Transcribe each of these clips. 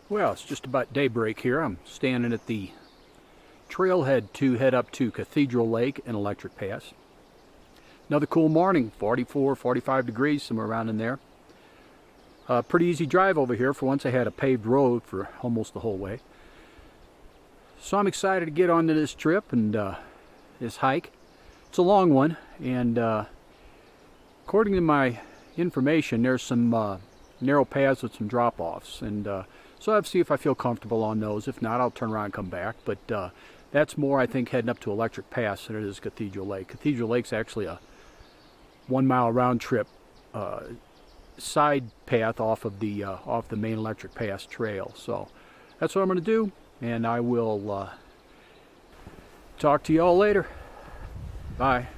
Well, it's just about daybreak here. I'm standing at the trailhead to head up to Cathedral Lake and Electric Pass. Another cool morning, 44, 45 degrees, somewhere around in there. Pretty easy drive over here. For once I had a paved road for almost the whole way. So I'm excited to get onto this trip and this hike. It's a long one, and according to my information, there's some narrow paths with some drop-offs, and so I have to see if I feel comfortable on those. If not, I'll turn around and come back. But that's more, I think, heading up to Electric Pass than it is Cathedral Lake. Cathedral Lake's actually a 1 mile round trip side path off the main Electric Pass trail. So that's what I'm going to do, and I will talk to you all later. Bye.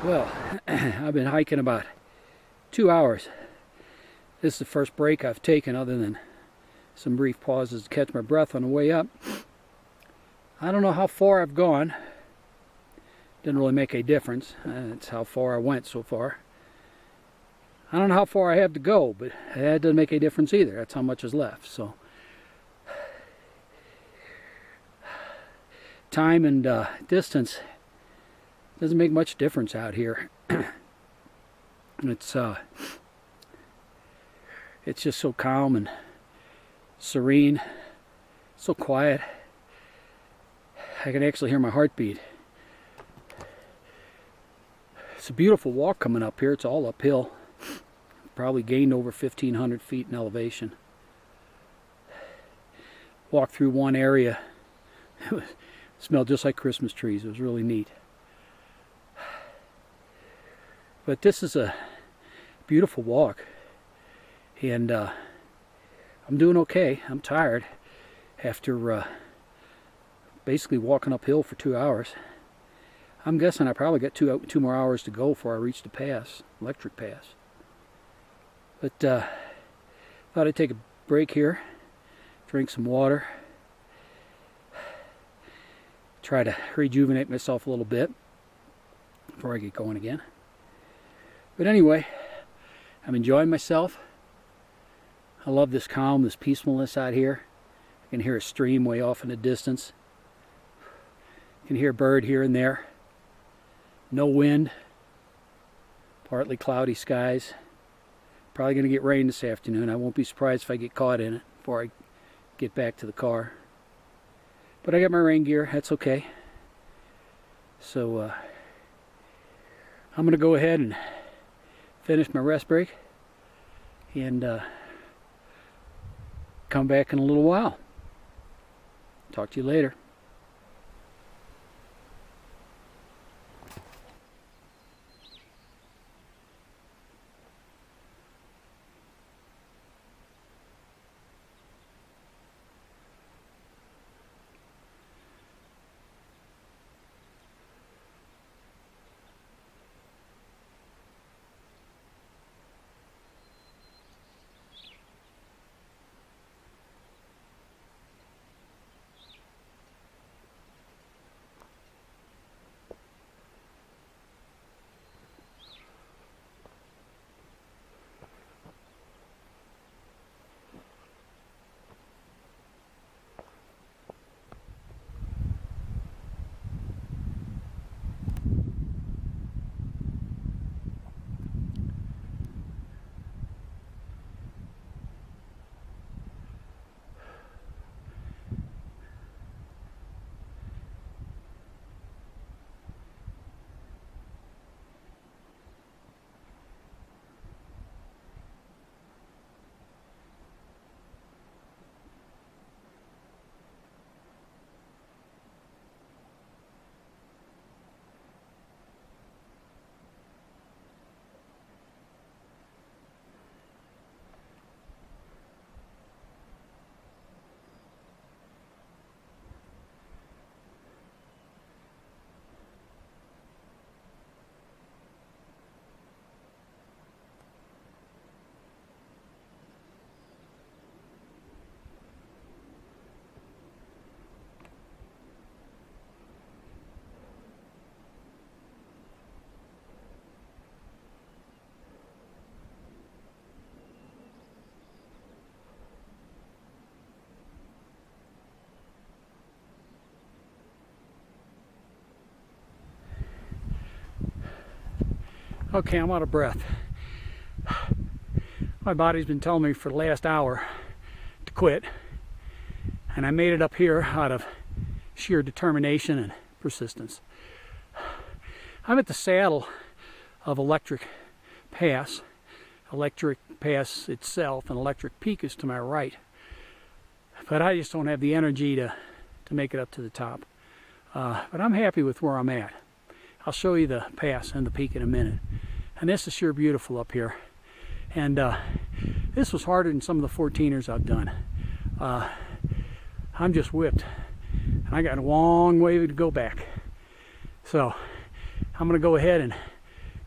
Well, I've been hiking about 2 hours. This is the first break I've taken other than some brief pauses to catch my breath on the way up. I don't know how far I've gone. Didn't really make a difference. It's how far I went so far. I don't know how far I have to go, but that doesn't make any difference either. That's how much is left. So time and distance doesn't make much difference out here. It's just so calm and serene, so quiet. I can actually hear my heartbeat. It's a beautiful walk coming up here. It's all uphill. Probably gained over 1,500 feet in elevation. Walked through one area. It smelled just like Christmas trees. It was really neat. But this is a beautiful walk. And I'm doing okay. I'm tired after basically walking uphill for 2 hours. I'm guessing I probably got two more hours to go before I reach the pass, electric pass. But thought I'd take a break here, drink some water, try to rejuvenate myself a little bit before I get going again. But anyway, I'm enjoying myself. I love this calm, this peacefulness out here. I can hear a stream way off in the distance. I can hear a bird here and there. No wind. Partly cloudy skies. Probably going to get rain this afternoon. I won't be surprised if I get caught in it before I get back to the car. But I got my rain gear. That's okay. So I'm going to go ahead and finish my rest break and come back in a little while. Talk to you later. Okay, I'm out of breath. My body's been telling me for the last hour to quit, and I made it up here out of sheer determination and persistence. I'm at the saddle of Electric Pass. Electric Pass itself, and Electric Peak is to my right. But I just don't have the energy to make it up to the top. But I'm happy with where I'm at. I'll show you the pass and the peak in a minute. And this is sure beautiful up here. And this was harder than some of the 14ers I've done. I'm just whipped. And I got a long way to go back. So I'm going to go ahead and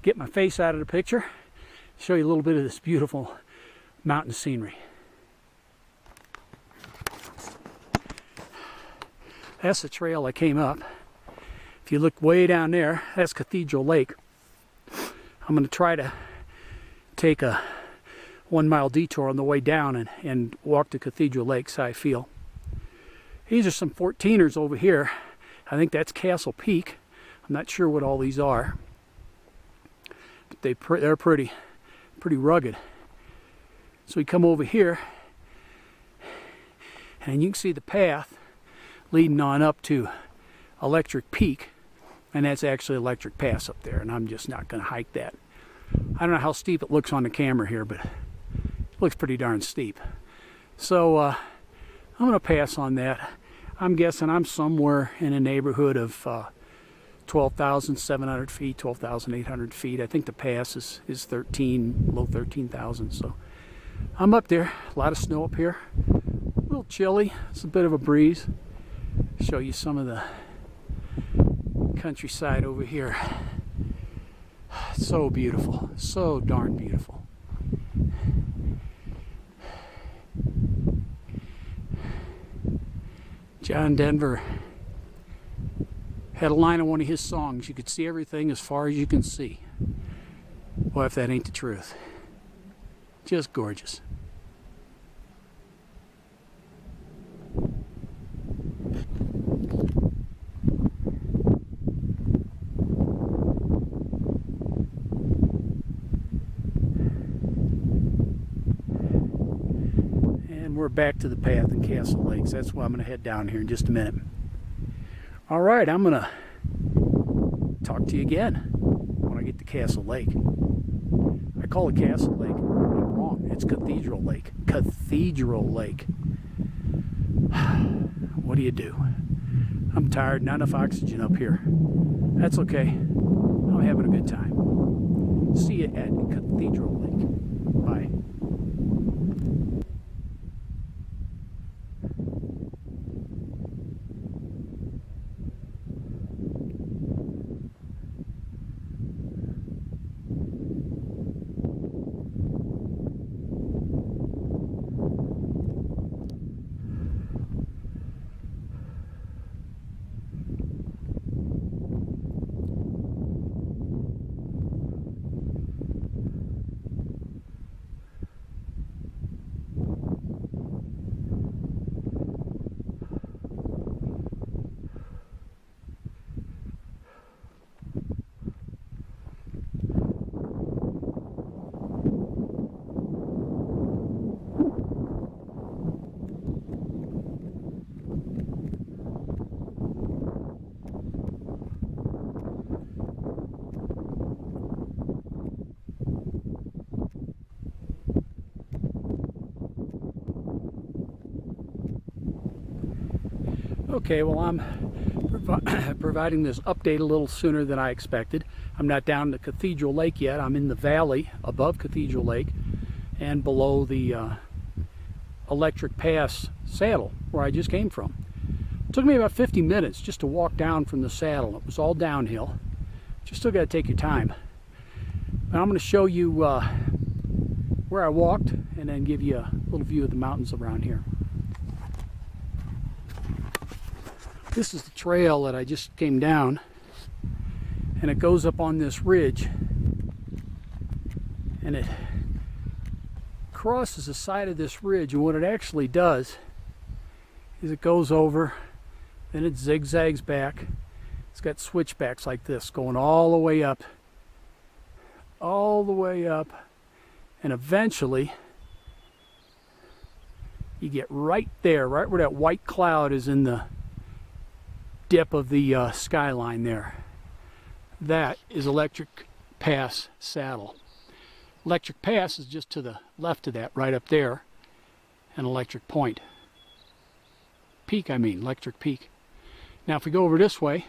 get my face out of the picture, show you a little bit of this beautiful mountain scenery. That's the trail I came up. If you look way down there, that's Cathedral Lake. I'm going to try to take a 1 mile detour on the way down and walk to Cathedral Lake, so I feel. These are some 14ers over here. I think that's Castle Peak. I'm not sure what all these are, but they're pretty rugged. So we come over here, and you can see the path leading on up to Electric Peak, and that's actually Electric Pass up there, and I'm just not going to hike that. I don't know how steep it looks on the camera here, but it looks pretty darn steep. So I'm going to pass on that. I'm guessing I'm somewhere in a neighborhood of 12,700 feet, 12,800 feet. I think the pass is low 13,000. So I'm up there. A lot of snow up here. A little chilly. It's a bit of a breeze. Show you some of the countryside over here. So beautiful. So darn beautiful. John Denver had a line on one of his songs, you could see everything as far as you can see. Well, if that ain't the truth. Just gorgeous. We're back to the path in Castle Lakes. That's why I'm going to head down here in just a minute. All right, I'm going to talk to you again when I get to Castle Lake. I call it Castle Lake. I'm wrong. It's Cathedral Lake. Cathedral Lake. What do you do? I'm tired. Not enough oxygen up here. That's okay. I'm having a good time. See you at Cathedral Lake. Bye. Okay, well, I'm providing this update a little sooner than I expected. I'm not down to Cathedral Lake yet. I'm in the valley above Cathedral Lake and below the Electric Pass saddle where I just came from. It took me about 50 minutes just to walk down from the saddle. It was all downhill. You still got to take your time. But I'm going to show you where I walked and then give you a little view of the mountains around here. This is the trail that I just came down, and it goes up on this ridge, and it crosses the side of this ridge, and what it actually does is it goes over, then it zigzags back. It's got switchbacks like this going all the way up, and eventually you get right there, right where that white cloud is in the dip of the skyline there. That is Electric Pass saddle. Electric Pass is just to the left of that, right up there, and Electric Point. Peak, I mean, Electric Peak. Now if we go over this way,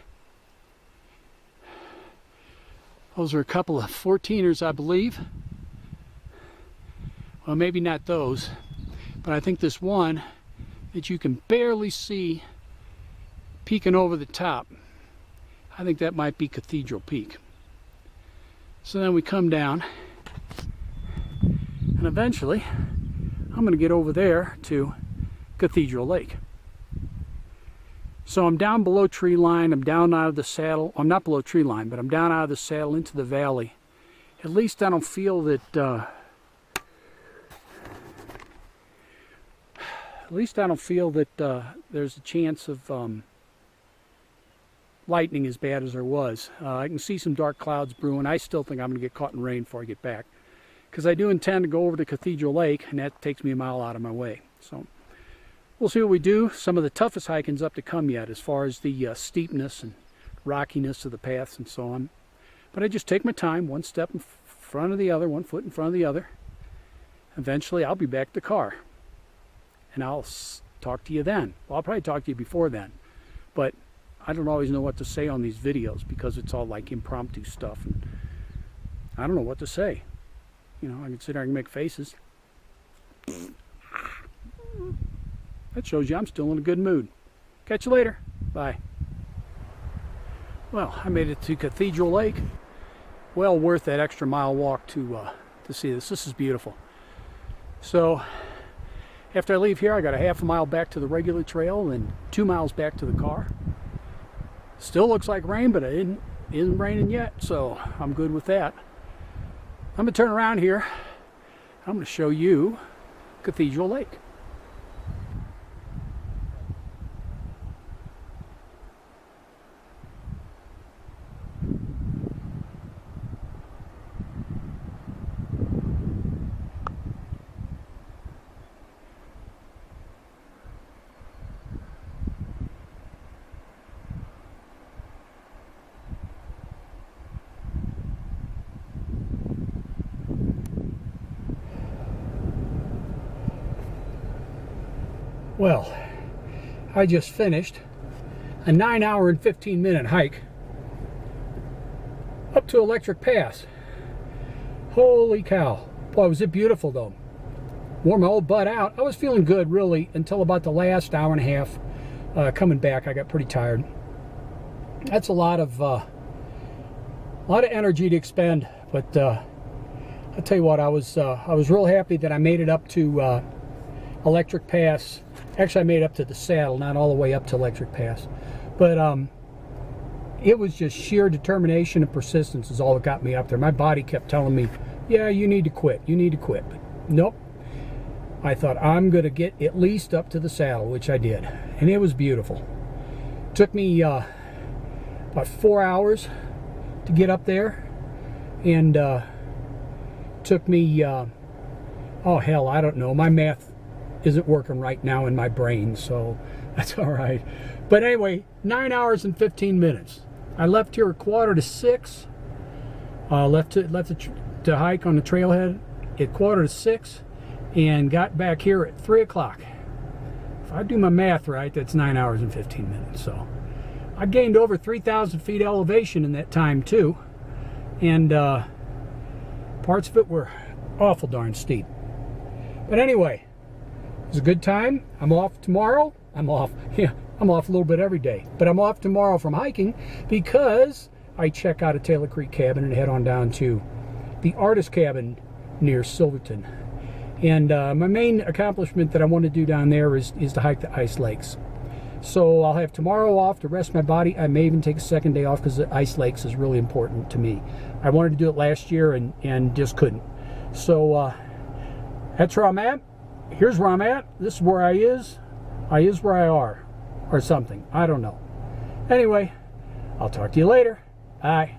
those are a couple of 14ers, I believe. Well, maybe not those, but I think this one that you can barely see peeking over the top, I think that might be Cathedral Peak. So then we come down, and eventually I'm going to get over there to Cathedral Lake. So I'm down below tree line, I'm down out of the saddle. I'm not below tree line, but I'm down out of the saddle into the valley. At least I don't feel that At least I don't feel that there's a chance of lightning as bad as there was. I can see some dark clouds brewing. I still think I'm going to get caught in rain before I get back, because I do intend to go over to Cathedral Lake, and that takes me a mile out of my way. So we'll see what we do. Some of the toughest hiking's up to come yet, as far as the steepness and rockiness of the paths and so on. But I just take my time, one step in front of the other, one foot in front of the other. Eventually I'll be back to the car, and I'll talk to you then. Well, I'll probably talk to you before then, but I don't always know what to say on these videos, because it's all like impromptu stuff, and I don't know what to say. You know, I can sit there and make faces. That shows you I'm still in a good mood. Catch you later. Bye. Well, I made it to Cathedral Lake. Well worth that extra mile walk to see this. This is beautiful. So after I leave here, I got a half a mile back to the regular trail and 2 miles back to the car. Still looks like rain, but it isn't raining yet, so I'm good with that. I'm going to turn around here. I'm going to show you Cathedral Lake. Well, I just finished a 9-hour and 15-minute hike up to Electric Pass. Holy cow. Boy, was it beautiful though. Wore my old butt out. I was feeling good really until about the last hour and a half. Coming back, I got pretty tired. That's a lot of energy to expend, but I'll tell you what, I was real happy that I made it up to Electric Pass. Actually, I made it up to the saddle, not all the way up to Electric Pass. But it was just sheer determination and persistence is all that got me up there. My body kept telling me, yeah, you need to quit. You need to quit. But nope. I thought, I'm going to get at least up to the saddle, which I did. And it was beautiful. It took me about 4 hours to get up there. And took me, oh hell, I don't know. My math isn't working right now in my brain, so that's all right. But anyway, 9 hours and 15 minutes. I left here at 5:45. Left to hike on the trailhead at 5:45, and got back here at 3 o'clock. If I do my math right, that's 9 hours and 15 minutes. So I gained over 3,000 feet elevation in that time too, and parts of it were awful darn steep. But anyway, it was a good time. I'm off tomorrow. I'm off a little bit every day, but I'm off tomorrow from hiking because I check out a Taylor Creek cabin and head on down to the artist cabin near Silverton. And my main accomplishment that I want to do down there is to hike the ice lakes. So I'll have tomorrow off to rest my body. I may even take a second day off because the ice lakes is really important to me. I wanted to do it last year and just couldn't. So that's where I'm at. Here's where I'm at. This is where I is where I are, or something. I don't know. Anyway, I'll talk to you later. Bye.